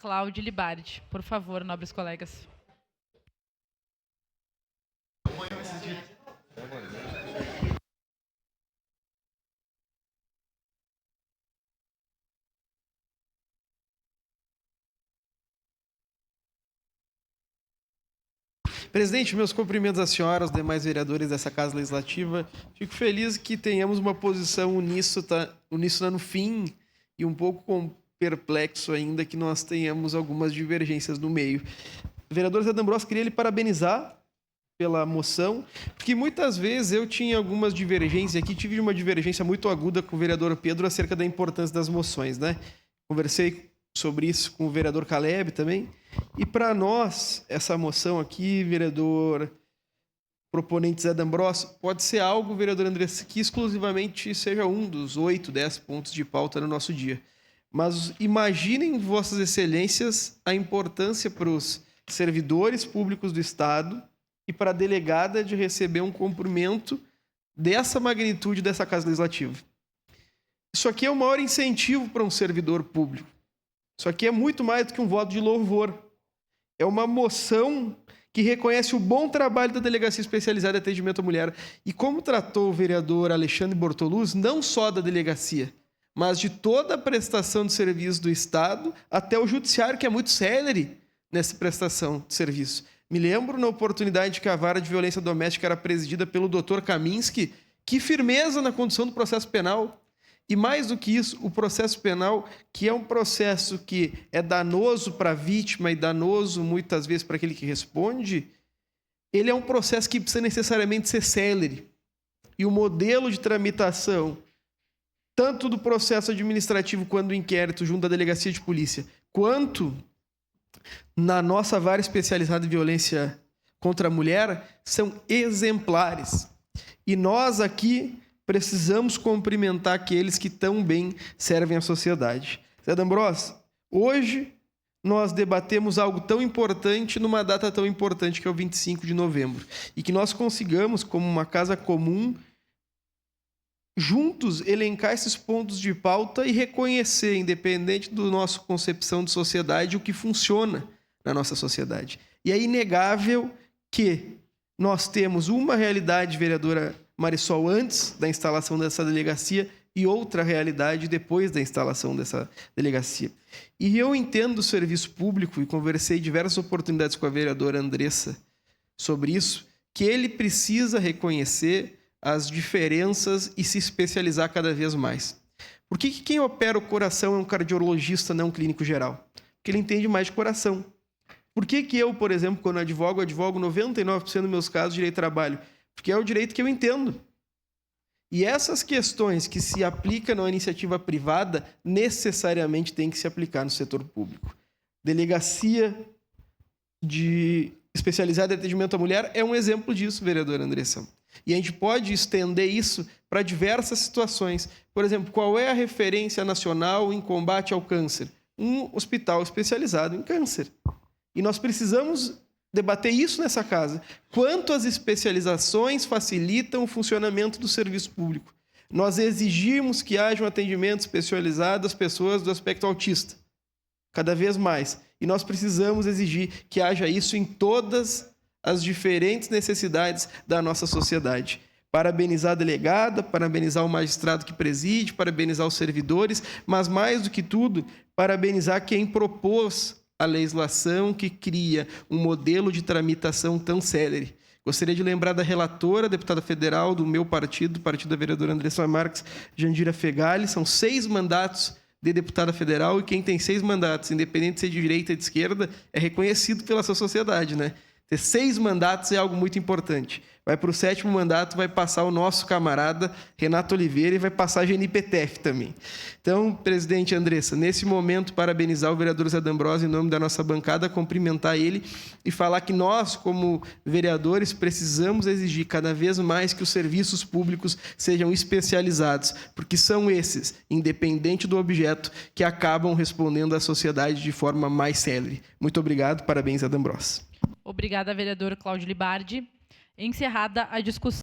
Cláudio Libardi. Por favor, nobres colegas. Presidente, meus cumprimentos à senhora, aos demais vereadores dessa Casa Legislativa. Fico feliz que tenhamos uma posição uníssona no fim e um pouco perplexo ainda que nós tenhamos algumas divergências no meio. Vereador Zé D'Ambrosio, queria lhe parabenizar pela moção, porque muitas vezes eu tinha algumas divergências aqui, tive uma divergência muito aguda com o vereador Pedro acerca da importância das moções, né? Conversei sobre isso com o vereador Caleb também. E para nós, essa moção aqui, vereador proponente Zé D'Ambrosio, pode ser algo, vereador Andressa, que exclusivamente seja um dos 8, 10 pontos de pauta no nosso dia. Mas imaginem, vossas excelências, a importância para os servidores públicos do Estado e para a delegada de receber um cumprimento dessa magnitude dessa Casa Legislativa. Isso aqui é o maior incentivo para um servidor público. Isso aqui é muito mais do que um voto de louvor. É uma moção que reconhece o bom trabalho da Delegacia Especializada de Atendimento à Mulher. E como tratou o vereador Alexandre Bortoluz, não só da delegacia, mas de toda a prestação de serviço do Estado, até o judiciário, que é muito célere nessa prestação de serviço. Me lembro, na oportunidade que a vara de violência doméstica era presidida pelo Dr. Kaminski, que firmeza na condução do processo penal. E mais do que isso, o processo penal, que é um processo que é danoso para a vítima e danoso muitas vezes para aquele que responde, ele é um processo que precisa necessariamente ser célere. E o modelo de tramitação, tanto do processo administrativo quanto do inquérito junto à delegacia de polícia, quanto na nossa vara especializada em violência contra a mulher, são exemplares. E nós aqui precisamos cumprimentar aqueles que tão bem servem à sociedade. Zé D'Ambrosio, hoje nós debatemos algo tão importante numa data tão importante que é o 25 de novembro. E que nós consigamos, como uma casa comum, juntos elencar esses pontos de pauta e reconhecer, independente da nossa concepção de sociedade, o que funciona na nossa sociedade. E é inegável que nós temos uma realidade, vereadora Marisol, antes da instalação dessa delegacia e outra realidade depois da instalação dessa delegacia. E eu entendo o serviço público, e conversei em diversas oportunidades com a vereadora Andressa sobre isso, que ele precisa reconhecer as diferenças e se especializar cada vez mais. Por que quem opera o coração é um cardiologista, não um clínico geral? Porque ele entende mais de coração. Por que eu, por exemplo, quando advogo 99% dos meus casos de direito do trabalho? Porque é o direito que eu entendo. E essas questões que se aplicam na iniciativa privada necessariamente têm que se aplicar no setor público. Delegacia especializada em atendimento à mulher é um exemplo disso, vereadora Andressa. E a gente pode estender isso para diversas situações. Por exemplo, qual é a referência nacional em combate ao câncer? Um hospital especializado em câncer. E nós precisamos debater isso nessa casa. Quanto as especializações facilitam o funcionamento do serviço público. Nós exigimos que haja um atendimento especializado às pessoas do aspecto autista. Cada vez mais. E nós precisamos exigir que haja isso em todas as diferentes necessidades da nossa sociedade. Parabenizar a delegada, parabenizar o magistrado que preside, parabenizar os servidores, mas mais do que tudo, parabenizar quem propôs a legislação que cria um modelo de tramitação tão célere. Gostaria de lembrar da relatora, deputada federal do meu partido, do partido da vereadora Andressa Marques, Jandira Fegali. São 6 mandatos de deputada federal, e quem tem 6 mandatos, independente de ser de direita ou de esquerda, é reconhecido pela sua sociedade, né? Ter 6 mandatos é algo muito importante. Vai para o 7º mandato, vai passar o nosso camarada Renato Oliveira e vai passar a GNPTF também. Então, presidente Andressa, nesse momento, parabenizar o vereador Zé D'Ambrosio em nome da nossa bancada, cumprimentar ele e falar que nós, como vereadores, precisamos exigir cada vez mais que os serviços públicos sejam especializados, porque são esses, independente do objeto, que acabam respondendo à sociedade de forma mais célere. Muito obrigado, parabéns, Zé D'Ambrosio. Obrigada, vereador Cláudio Libardi. Encerrada a discussão.